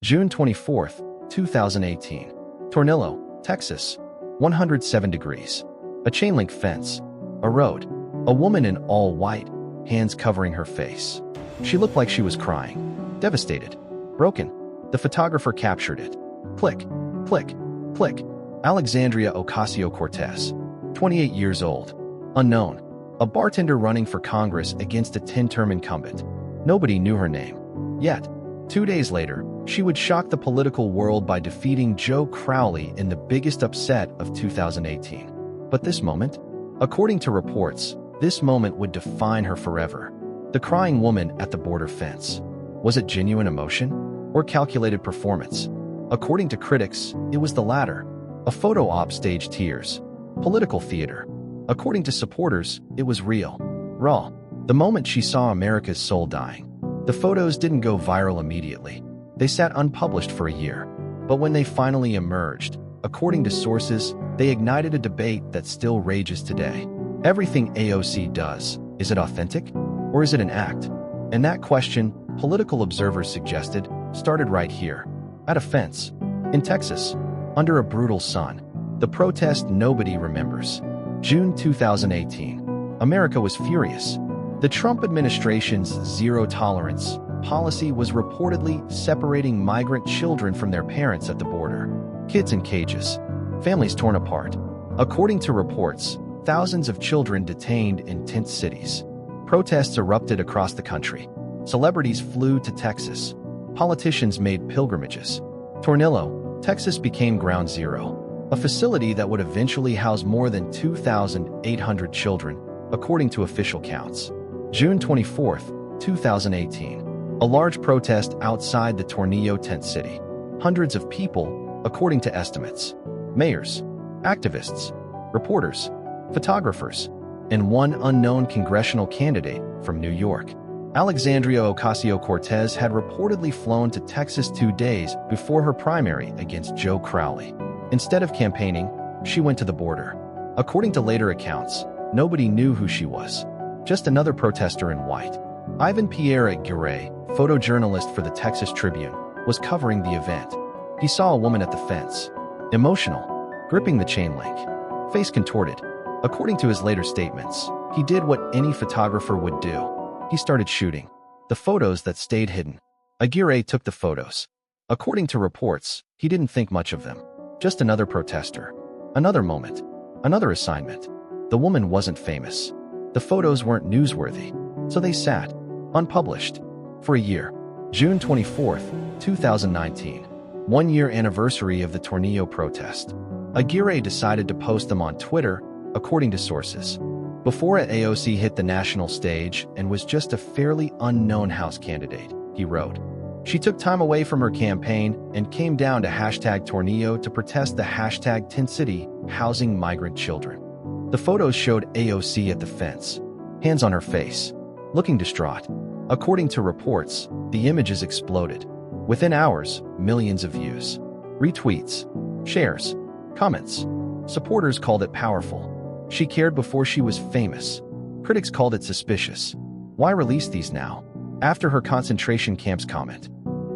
June 24th, 2018. Tornillo, Texas. 107 degrees. A chain link fence. A road. A woman in all white, hands covering her face. She looked like she was crying. Devastated. Broken. The photographer captured it. Click. Click. Click. Alexandria Ocasio-Cortez. 28 years old. Unknown. A bartender running for Congress against a 10-term incumbent. Nobody knew her name. Yet, 2 days later, she would shock the political world by defeating Joe Crowley in the biggest upset of 2018. But this moment? According to reports, this moment would define her forever. The crying woman at the border fence. Was it genuine emotion or calculated performance? According to critics, it was the latter. A photo op staged tears. Political theater. According to supporters, it was real. Raw. The moment she saw America's soul dying. The photos didn't go viral immediately. They sat unpublished for a year. But when they finally emerged, according to sources, they ignited a debate that still rages today. Everything AOC does, is it authentic? Or is it an act? And that question, political observers suggested, started right here. At a fence. In Texas. Under a brutal sun. The protest nobody remembers. June 2018. America was furious. The Trump administration's zero-tolerance policy was reportedly separating migrant children from their parents at the border. Kids in cages. Families torn apart. According to reports, thousands of children detained in tent cities. Protests erupted across the country. Celebrities flew to Texas. Politicians made pilgrimages. Tornillo, Texas became ground zero, a facility that would eventually house more than 2,800 children, according to official counts. June 24th, 2018. A large protest outside the Tornillo tent city. Hundreds of people, according to estimates. Mayors, activists, reporters, photographers, and one unknown congressional candidate from New York. Alexandria Ocasio-Cortez had reportedly flown to Texas 2 days before her primary against Joe Crowley. Instead of campaigning, she went to the border. According to later accounts, nobody knew who she was. Just another protester in white. Ivan Pierre Aguirre, photojournalist for the Texas Tribune, was covering the event. He saw a woman at the fence. Emotional, gripping the chain link. Face contorted. According to his later statements, he did what any photographer would do. He started shooting. The photos that stayed hidden. Aguirre took the photos. According to reports, he didn't think much of them. Just another protester. Another moment. Another assignment. The woman wasn't famous. The photos weren't newsworthy. So they sat, unpublished, for a year. June 24th, 2019. 1-year anniversary of the Tornillo protest. Aguirre decided to post them on Twitter, according to sources. Before AOC hit the national stage and was just a fairly unknown House candidate, he wrote. She took time away from her campaign and came down to #Tornillo to protest the #Tent City housing migrant children. The photos showed AOC at the fence, hands on her face, looking distraught. According to reports, the images exploded. Within hours, millions of views. Retweets, shares, comments. Supporters called it powerful. She cared before she was famous. Critics called it suspicious. Why release these now? After her concentration camps comment.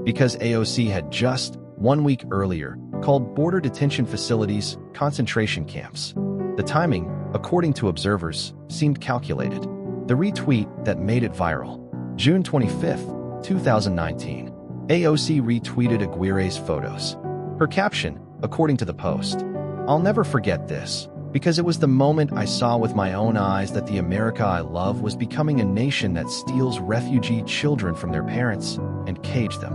Because AOC had just, 1 week earlier, called border detention facilities concentration camps. The timing, according to observers, seemed calculated. The retweet that made it viral. June 25th, 2019. AOC retweeted Aguirre's photos. Her caption, according to the post, "I'll never forget this, because it was the moment I saw with my own eyes that the America I love was becoming a nation that steals refugee children from their parents and cage them."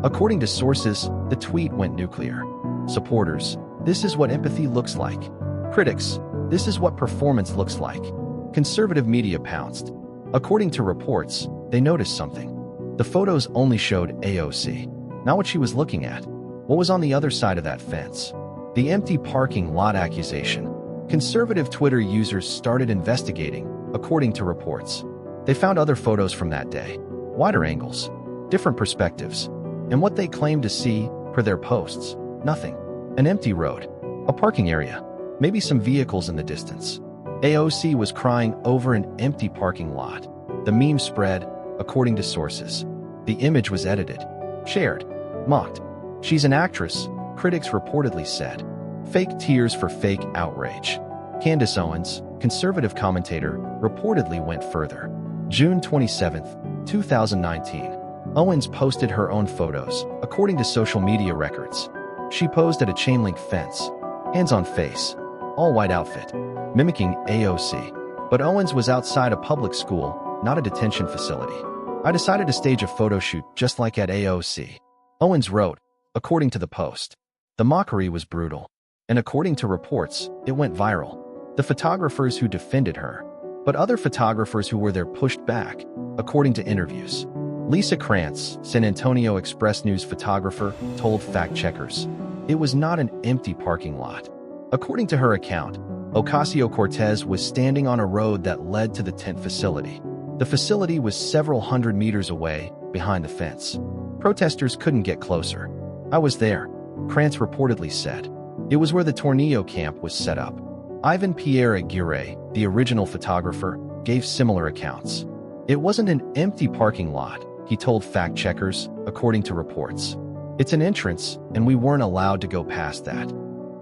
According to sources, the tweet went nuclear. Supporters, this is what empathy looks like. Critics, this is what performance looks like. Conservative media pounced. According to reports, they noticed something. The photos only showed AOC, not what she was looking at. What was on the other side of that fence? The empty parking lot accusation. Conservative Twitter users started investigating, according to reports. They found other photos from that day. Wider angles. Different perspectives. And what they claimed to see, per their posts, nothing. An empty road. A parking area. Maybe some vehicles in the distance. AOC was crying over an empty parking lot. The meme spread, according to sources. The image was edited, shared, mocked. She's an actress, critics reportedly said. Fake tears for fake outrage. Candace Owens, conservative commentator, reportedly went further. June 27, 2019. Owens posted her own photos, according to social media records. She posed at a chain-link fence, hands on face, all-white outfit, mimicking AOC. But Owens was outside a public school, not a detention facility. I decided to stage a photo shoot just like at AOC. Owens wrote, according to the Post. The mockery was brutal. And according to reports, it went viral. The photographers who defended her, but other photographers who were there pushed back, according to interviews. Lisa Krantz, San Antonio Express News photographer, told fact-checkers, it was not an empty parking lot. According to her account, Ocasio-Cortez was standing on a road that led to the tent facility. The facility was several hundred meters away, behind the fence. Protesters couldn't get closer. I was there, Krantz reportedly said. It was where the Tornillo camp was set up. Ivan Pierre Aguirre, the original photographer, gave similar accounts. It wasn't an empty parking lot, he told fact-checkers, according to reports. It's an entrance, and we weren't allowed to go past that.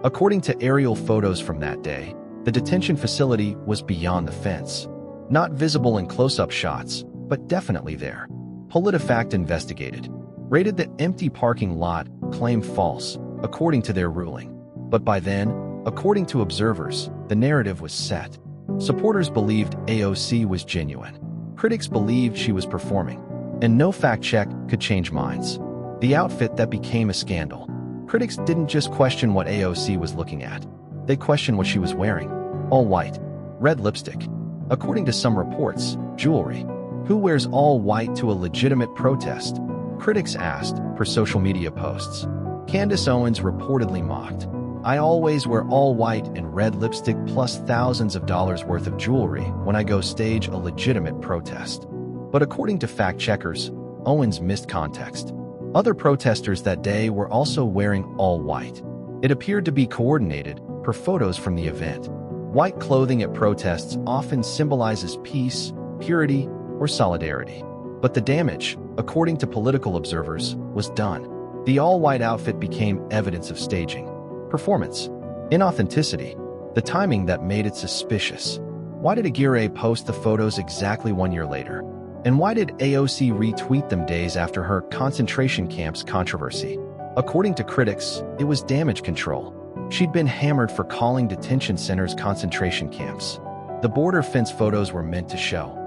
According to aerial photos from that day, the detention facility was beyond the fence. Not visible in close-up shots, but definitely there. PolitiFact investigated, rated the empty parking lot claim false, according to their ruling. But by then, according to observers, the narrative was set. Supporters believed AOC was genuine. Critics believed she was performing. And no fact check could change minds. The outfit that became a scandal. Critics didn't just question what AOC was looking at. They questioned what she was wearing. All white. Red lipstick. According to some reports, jewelry. Who wears all white to a legitimate protest? Critics asked, per social media posts. Candace Owens reportedly mocked. I always wear all white and red lipstick plus thousands of dollars worth of jewelry when I go stage a legitimate protest. But according to fact-checkers, Owens missed context. Other protesters that day were also wearing all white. It appeared to be coordinated, per photos from the event. White clothing at protests often symbolizes peace, purity, or solidarity. But the damage, according to political observers, was done. The all-white outfit became evidence of staging. Performance. Inauthenticity. The timing that made it suspicious. Why did Aguirre post the photos exactly 1 year later? And why did AOC retweet them days after her concentration camps controversy? According to critics, it was damage control. She'd been hammered for calling detention centers concentration camps. The border fence photos were meant to show,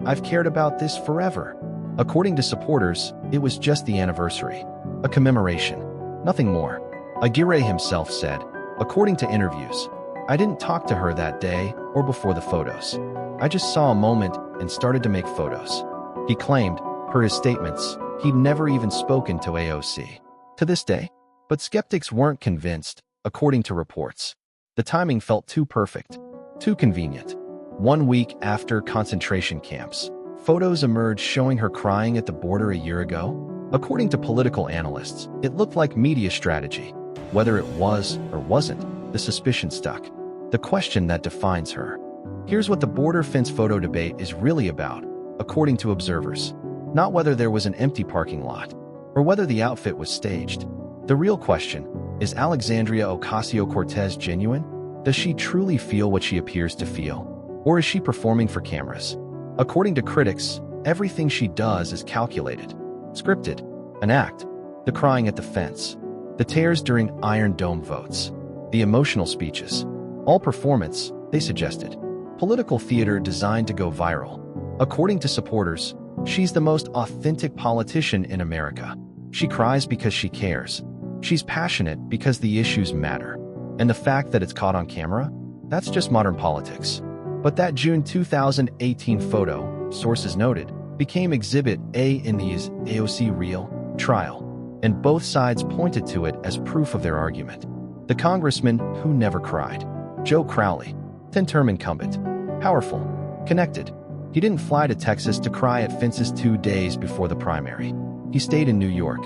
I've cared about this forever. According to supporters, it was just the anniversary. A commemoration. Nothing more. Aguirre himself said, according to interviews, I didn't talk to her that day or before the photos. I just saw a moment and started to make photos. He claimed, per his statements, he'd never even spoken to AOC. To this day. But skeptics weren't convinced, according to reports. The timing felt too perfect, too convenient. 1 week after concentration camps, photos emerged showing her crying at the border a year ago. According to political analysts, it looked like media strategy. Whether it was or wasn't, the suspicion stuck. The question that defines her. Here's what the border fence photo debate is really about, according to observers. Not whether there was an empty parking lot, or whether the outfit was staged. The real question, is Alexandria Ocasio-Cortez genuine? Does she truly feel what she appears to feel? Or is she performing for cameras? According to critics, everything she does is calculated, scripted, an act. The crying at the fence, the tears during Iron Dome votes, the emotional speeches. All performance, they suggested. Political theater designed to go viral. According to supporters, she's the most authentic politician in America. She cries because she cares. She's passionate because the issues matter. And the fact that it's caught on camera? That's just modern politics. But that June 2018 photo, sources noted, became Exhibit A in the Is AOC Real trial. And both sides pointed to it as proof of their argument. The congressman who never cried. Joe Crowley, 10-term incumbent. Powerful. Connected. He didn't fly to Texas to cry at fences 2 days before the primary. He stayed in New York.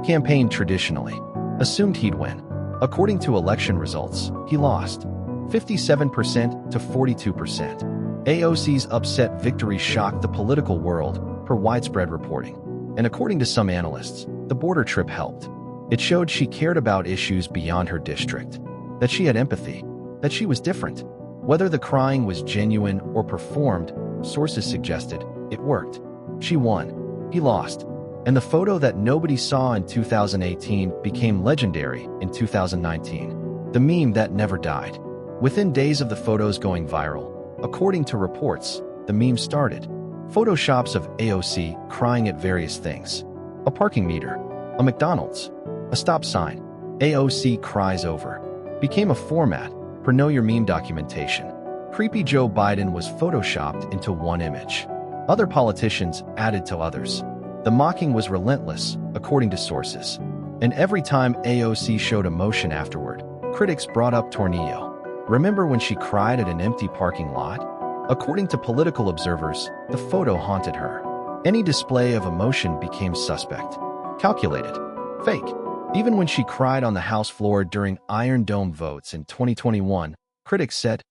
Campaigned traditionally. Assumed he'd win. According to election results, he lost. 57% to 42%. AOC's upset victory shocked the political world, per widespread reporting. And according to some analysts, the border trip helped. It showed she cared about issues beyond her district, that she had empathy, that she was different. Whether the crying was genuine or performed, sources suggested it worked. She won. He lost. And the photo that nobody saw in 2018 became legendary in 2019. The meme that never died. Within days of the photos going viral, according to reports, the meme started. Photoshops of AOC crying at various things. A parking meter, a McDonald's, a stop sign. AOC cries over. Became a format for Know Your Meme documentation. Creepy Joe Biden was photoshopped into one image. Other politicians added to others. The mocking was relentless, according to sources. And every time AOC showed emotion afterward, critics brought up Tornillo. Remember when she cried at an empty parking lot? According to political observers, the photo haunted her. Any display of emotion became suspect. Calculated. Fake. Even when she cried on the House floor during Iron Dome votes in 2021, critics said,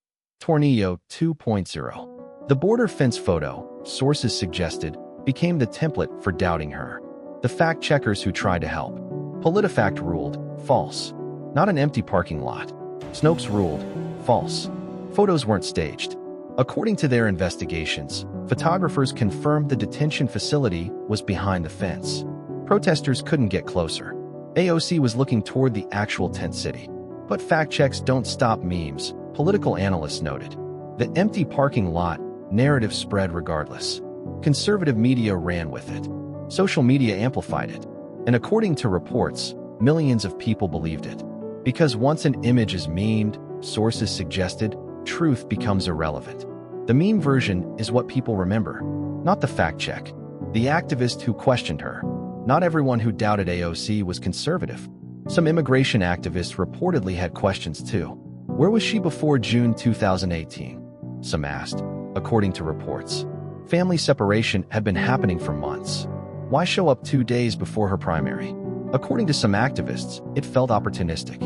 Tornillo 2.0. The border fence photo, sources suggested, became the template for doubting her. The fact-checkers who tried to help. PolitiFact ruled, false. Not an empty parking lot. Snopes ruled, false. Photos weren't staged. According to their investigations, photographers confirmed the detention facility was behind the fence. Protesters couldn't get closer. AOC was looking toward the actual tent city. But fact checks don't stop memes, political analysts noted. The empty parking lot narrative spread regardless. Conservative media ran with it. Social media amplified it. And according to reports, millions of people believed it. Because once an image is memed, sources suggested, truth becomes irrelevant. The meme version is what people remember, not the fact check. The activist who questioned her. Not everyone who doubted AOC was conservative. Some immigration activists reportedly had questions too. Where was she before June 2018? Some asked, according to reports. Family separation had been happening for months. Why show up 2 days before her primary? According to some activists, it felt opportunistic.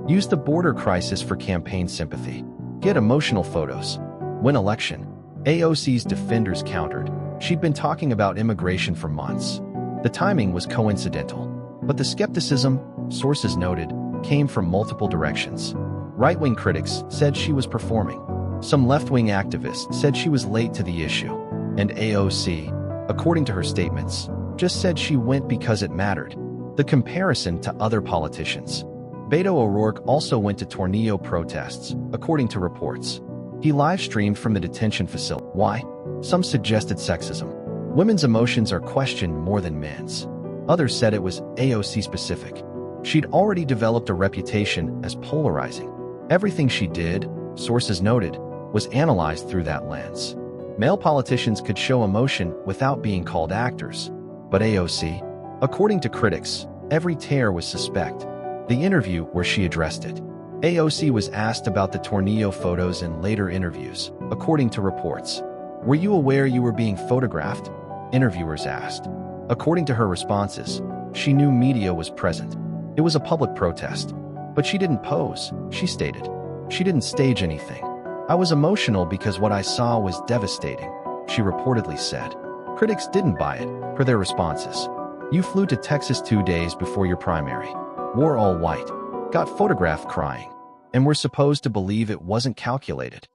Use the border crisis for campaign sympathy. Get emotional photos. Win election. AOC's defenders countered. She'd been talking about immigration for months. The timing was coincidental. But the skepticism, sources noted, came from multiple directions. Right-wing critics said she was performing. Some left-wing activists said she was late to the issue. And AOC, according to her statements, just said she went because it mattered. The comparison to other politicians. Beto O'Rourke also went to Tornillo protests, according to reports. He live-streamed from the detention facility. Why? Some suggested sexism. Women's emotions are questioned more than men's. Others said it was AOC-specific. She'd already developed a reputation as polarizing. Everything she did, sources noted, was analyzed through that lens. Male politicians could show emotion without being called actors. But AOC, according to critics, every tear was suspect. The interview where she addressed it. AOC was asked about the Tornillo photos in later interviews, according to reports. Were you aware you were being photographed? Interviewers asked. According to her responses, she knew media was present. It was a public protest. But she didn't pose, she stated. She didn't stage anything. I was emotional because what I saw was devastating, she reportedly said. Critics didn't buy it, per their responses. You flew to Texas 2 days before your primary. Wore all white. Got photographed crying. And we're supposed to believe it wasn't calculated.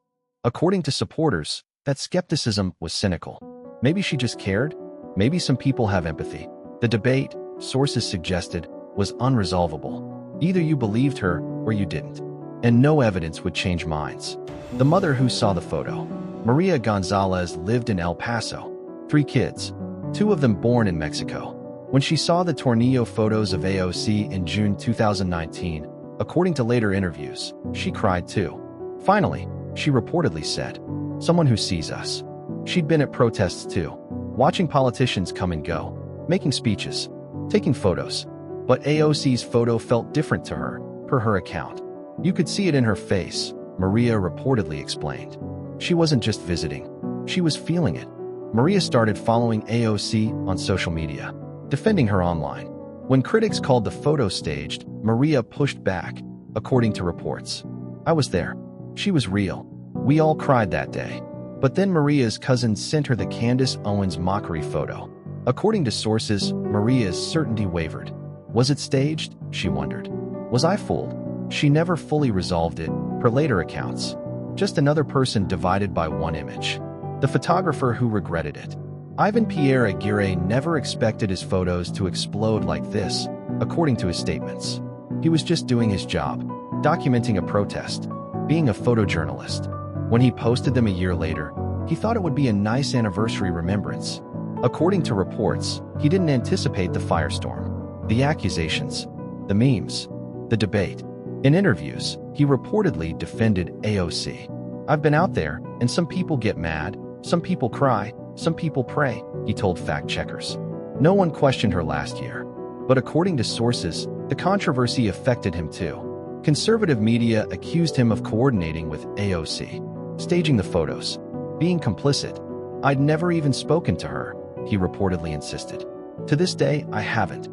According to supporters, that skepticism was cynical. Maybe she just cared. Maybe some people have empathy. The debate, sources suggested, was unresolvable. Either you believed her or you didn't. And no evidence would change minds. The mother who saw the photo, Maria Gonzalez, lived in El Paso. 3 kids, 2 of them born in Mexico. When she saw the Tornillo photos of AOC in June 2019, according to later interviews, she cried too. Finally, she reportedly said, someone who sees us. She'd been at protests too, watching politicians come and go, making speeches, taking photos. But AOC's photo felt different to her, per her account. You could see it in her face, Maria reportedly explained. She wasn't just visiting. She was feeling it. Maria started following AOC on social media, defending her online. When critics called the photo staged, Maria pushed back, according to reports. I was there. She was real. We all cried that day. But then Maria's cousin sent her the Candace Owens mockery photo. According to sources, Maria's certainty wavered. Was it staged? She wondered. Was I fooled? She never fully resolved it, per later accounts. Just another person divided by one image. The photographer who regretted it. Ivan Pierre Aguirre never expected his photos to explode like this, according to his statements. He was just doing his job, documenting a protest, being a photojournalist. When he posted them a year later, he thought it would be a nice anniversary remembrance. According to reports, he didn't anticipate the firestorm, the accusations, the memes, the debate. In interviews, he reportedly defended AOC. "I've been out there, and some people get mad, some people cry, some people pray," he told fact-checkers. No one questioned her last year. But according to sources, the controversy affected him too. Conservative media accused him of coordinating with AOC, staging the photos, being complicit. "I'd never even spoken to her," he reportedly insisted. "To this day, I haven't."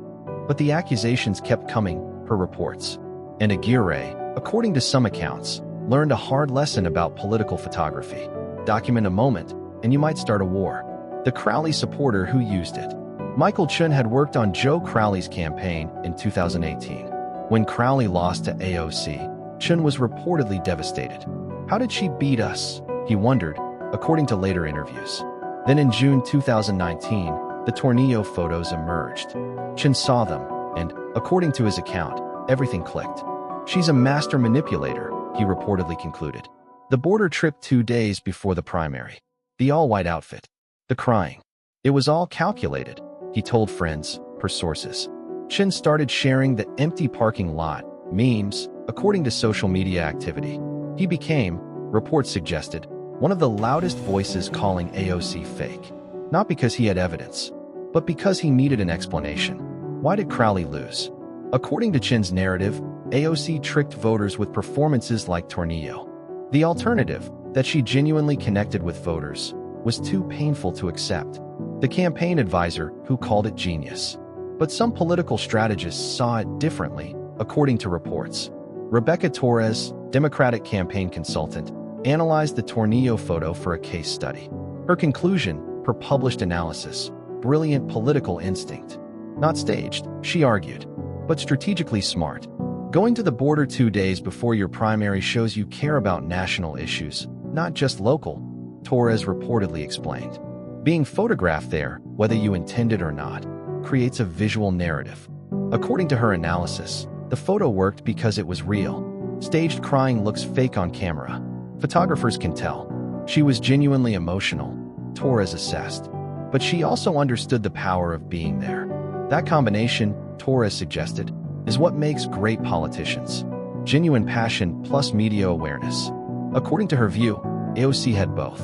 But the accusations kept coming, per reports. And Aguirre, according to some accounts, learned a hard lesson about political photography. Document a moment, and you might start a war. The Crowley supporter who used it. Michael Chun had worked on Joe Crowley's campaign in 2018. When Crowley lost to AOC, Chun was reportedly devastated. How did she beat us? He wondered, according to later interviews. Then in June 2019, the Tornillo photos emerged. Chun saw them, and, according to his account, everything clicked. "She's a master manipulator," he reportedly concluded. The border trip 2 days before the primary. The all-white outfit. The crying. It was all calculated, he told friends, per sources. Chun started sharing the empty parking lot memes, according to social media activity. He became, reports suggested, one of the loudest voices calling AOC fake. Not because he had evidence, but because he needed an explanation. Why did Crowley lose? According to Chun's narrative, AOC tricked voters with performances like Tornillo. The alternative, that she genuinely connected with voters, was too painful to accept. The campaign advisor, who called it genius. But some political strategists saw it differently, according to reports. Rebecca Torres, Democratic campaign consultant, analyzed the Tornillo photo for a case study. Her conclusion, per published analysis, brilliant political instinct. Not staged, she argued, but strategically smart. Going to the border 2 days before your primary shows you care about national issues, not just local, Torres reportedly explained. Being photographed there, whether you intend it or not, creates a visual narrative. According to her analysis, the photo worked because it was real. Staged crying looks fake on camera. Photographers can tell. She was genuinely emotional, Torres assessed. But she also understood the power of being there. That combination, Torres suggested, is what makes great politicians. Genuine passion plus media awareness. According to her view, AOC had both.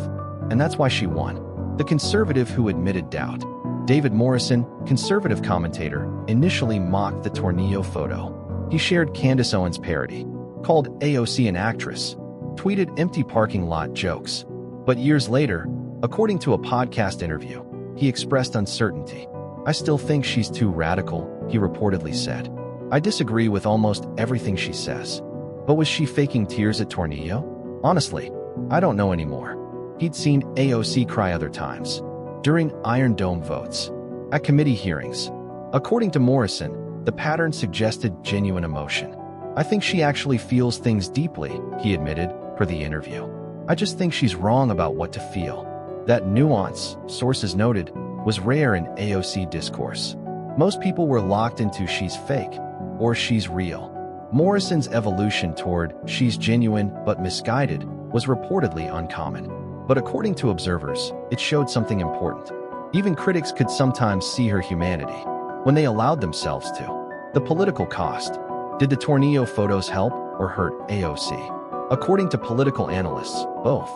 And that's why she won. The conservative who admitted doubt. David Morrison, conservative commentator, initially mocked the Tornillo photo. He shared Candace Owens' parody, called AOC an actress, tweeted empty parking lot jokes. But years later, according to a podcast interview, he expressed uncertainty. "I still think she's too radical," he reportedly said. "I disagree with almost everything she says." But was she faking tears at Tornillo? Honestly, I don't know anymore. He'd seen AOC cry other times. During Iron Dome votes. At committee hearings. According to Morrison, the pattern suggested genuine emotion. "I think she actually feels things deeply," he admitted, per the interview. "I just think she's wrong about what to feel." That nuance, sources noted, was rare in AOC discourse. Most people were locked into she's fake, or she's real. Morrison's evolution toward she's genuine but misguided was reportedly uncommon. But according to observers, it showed something important. Even critics could sometimes see her humanity, when they allowed themselves to. The political cost. Did the Tornillo photos help or hurt AOC? According to political analysts, both.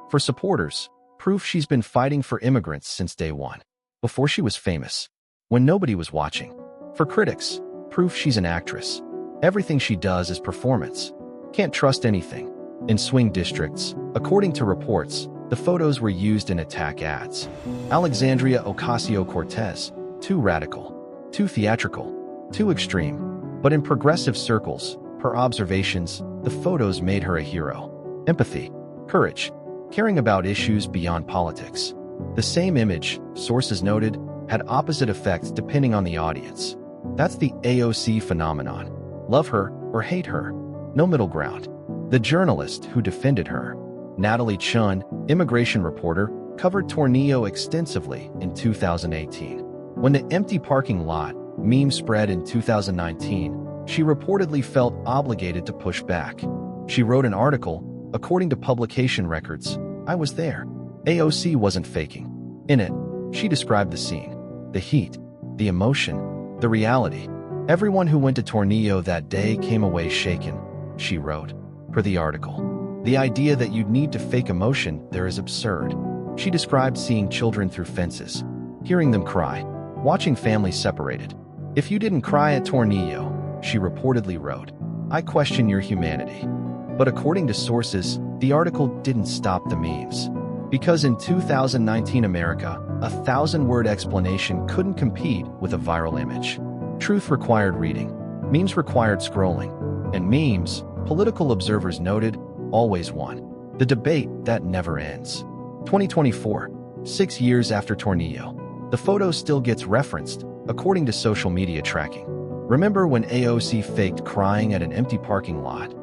For supporters, proof she's been fighting for immigrants since day one. Before she was famous. When nobody was watching. For critics, proof she's an actress. Everything she does is performance. Can't trust anything. In swing districts, according to reports, the photos were used in attack ads. Alexandria Ocasio-Cortez, too radical, too theatrical, too extreme. But in progressive circles, per observations, the photos made her a hero. Empathy, courage, caring about issues beyond politics. The same image, sources noted, had opposite effects depending on the audience. That's the AOC phenomenon. Love her or hate her. No middle ground. The journalist who defended her, Natalie Chun, immigration reporter, covered Tornillo extensively in 2018. When the empty parking lot meme spread in 2019, she reportedly felt obligated to push back. She wrote an article, according to publication records, "I was there." AOC wasn't faking. In it, she described the scene, the heat, the emotion, the reality. Everyone who went to Tornillo that day came away shaken, she wrote. Per the article, the idea that you'd need to fake emotion there is absurd. She described seeing children through fences, hearing them cry, watching families separated. "If you didn't cry at Tornillo," she reportedly wrote, "I question your humanity." But according to sources, the article didn't stop the memes. Because in 2019 America, a 1,000-word explanation couldn't compete with a viral image. Truth required reading. Memes required scrolling. And memes, political observers noted, always won. The debate that never ends. 2024, 6 years after Tornillo. The photo still gets referenced, according to social media tracking. Remember when AOC faked crying at an empty parking lot?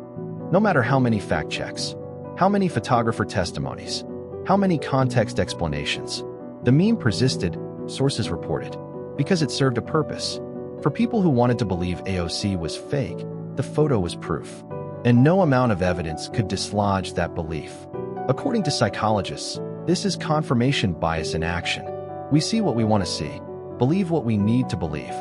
No matter how many fact checks, how many photographer testimonies, how many context explanations, the meme persisted, sources reported, because it served a purpose. For people who wanted to believe AOC was fake, the photo was proof. And no amount of evidence could dislodge that belief. According to psychologists, this is confirmation bias in action. We see what we want to see, believe what we need to believe.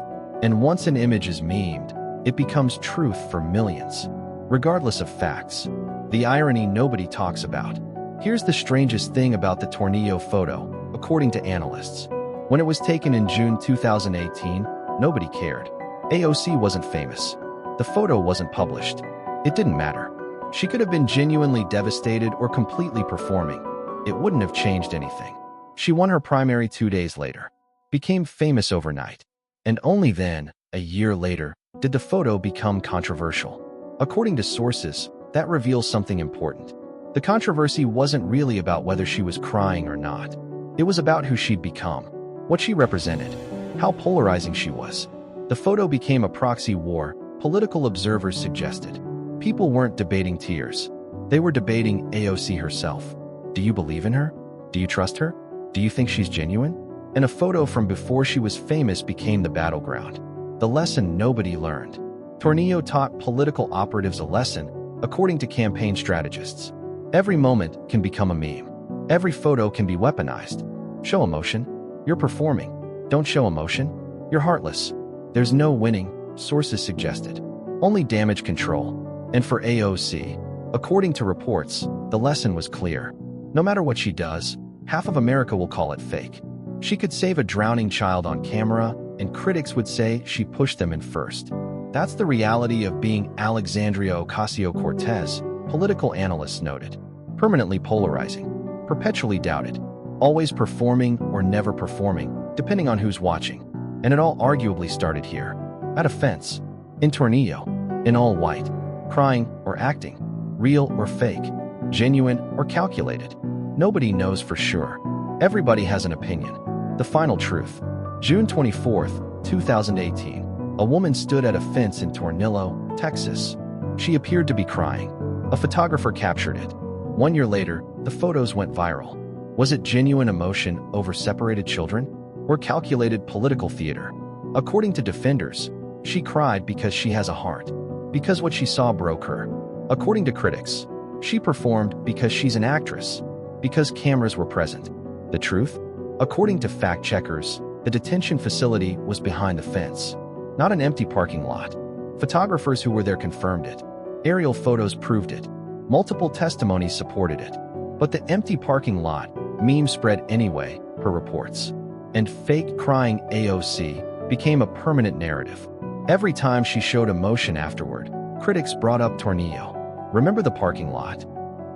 And once an image is memed, it becomes truth for millions, regardless of facts. The irony nobody talks about. Here's the strangest thing about the Tornillo photo, according to analysts. When it was taken in June 2018, nobody cared. AOC wasn't famous. The photo wasn't published. It didn't matter. She could have been genuinely devastated or completely performing. It wouldn't have changed anything. She won her primary 2 days later, became famous overnight. And only then, a year later, did the photo become controversial. According to sources, that reveals something important. The controversy wasn't really about whether she was crying or not. It was about who she'd become, what she represented, how polarizing she was. The photo became a proxy war, political observers suggested. People weren't debating tears. They were debating AOC herself. Do you believe in her? Do you trust her? Do you think she's genuine? And a photo from before she was famous became the battleground. The lesson nobody learned. Tornillo taught political operatives a lesson, according to campaign strategists. Every moment can become a meme. Every photo can be weaponized. Show emotion. You're performing. Don't show emotion. You're heartless. There's no winning, sources suggested. Only damage control. And for AOC, according to reports, the lesson was clear. No matter what she does, half of America will call it fake. She could save a drowning child on camera, and critics would say she pushed them in first. That's the reality of being Alexandria Ocasio-Cortez, political analysts noted. Permanently polarizing, perpetually doubted, always performing or never performing, depending on who's watching. And it all arguably started here, at a fence, in Tornillo, in all white, crying or acting, real or fake, genuine or calculated. Nobody knows for sure. Everybody has an opinion. The final truth. June 24th, 2018. A woman stood at a fence in Tornillo, Texas. She appeared to be crying. A photographer captured it. 1 year later, the photos went viral. Was it genuine emotion over separated children? Or calculated political theater? According to defenders, she cried because she has a heart. Because what she saw broke her. According to critics, she performed because she's an actress. Because cameras were present. The truth? According to fact checkers, the detention facility was behind the fence, not an empty parking lot. Photographers who were there confirmed it. Aerial photos proved it. Multiple testimonies supported it. But the empty parking lot meme spread anyway, per reports. And fake crying AOC became a permanent narrative. Every time she showed emotion afterward, critics brought up Tornillo. Remember the parking lot?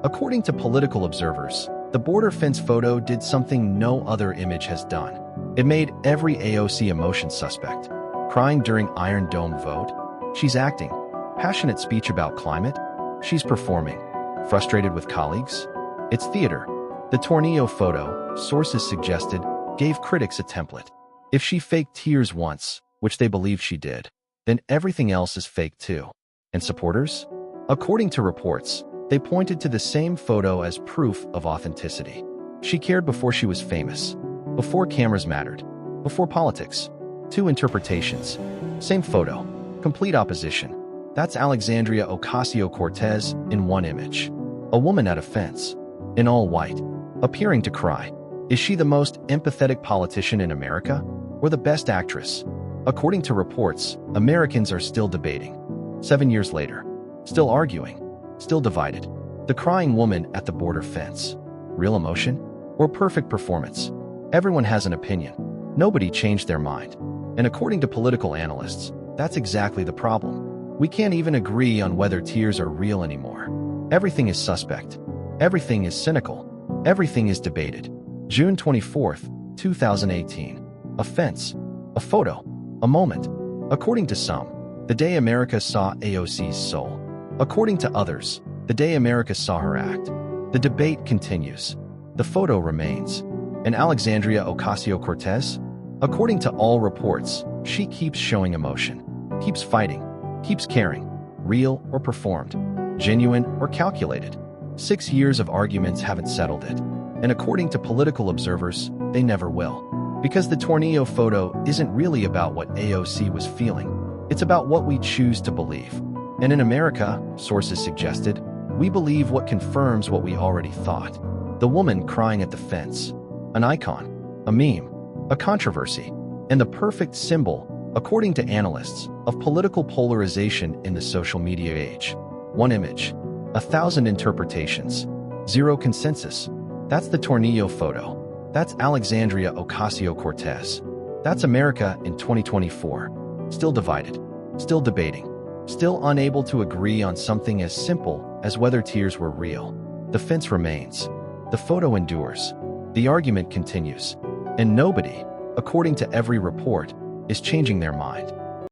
According to political observers, the border fence photo did something no other image has done. It made every AOC emotion suspect. Crying during Iron Dome vote? She's acting. Passionate speech about climate? She's performing. Frustrated with colleagues? It's theater. The Tornillo photo, sources suggested, gave critics a template. If she faked tears once, which they believe she did, then everything else is fake too. And supporters? According to reports, they pointed to the same photo as proof of authenticity. She cared before she was famous, before cameras mattered, before politics. Two interpretations. Same photo. Complete opposition. That's Alexandria Ocasio-Cortez in one image. A woman at a fence, in all white, appearing to cry. Is she the most empathetic politician in America, or the best actress? According to reports, Americans are still debating. 7 years later, still arguing, still divided. The crying woman at the border fence. Real emotion? Or perfect performance? Everyone has an opinion. Nobody changed their mind. And according to political analysts, that's exactly the problem. We can't even agree on whether tears are real anymore. Everything is suspect. Everything is cynical. Everything is debated. June 24th, 2018. A fence. A photo. A moment. According to some, the day America saw AOC's soul. According to others, the day America saw her act. The debate continues. The photo remains. And Alexandria Ocasio-Cortez? According to all reports, she keeps showing emotion, keeps fighting, keeps caring, real or performed, genuine or calculated. 6 years of arguments haven't settled it. And according to political observers, they never will. Because the tornillo photo isn't really about what AOC was feeling. It's about what we choose to believe. And in America, sources suggested, we believe what confirms what we already thought. The woman crying at the fence. An icon. A meme. A controversy. And the perfect symbol, according to analysts, of political polarization in the social media age. One image. 1,000 interpretations. Zero consensus. That's the tornillo photo. That's Alexandria Ocasio-Cortez. That's America in 2024. Still divided. Still debating. Still unable to agree on something as simple as whether tears were real. The fence remains. The photo endures. The argument continues. And nobody, according to every report, is changing their mind.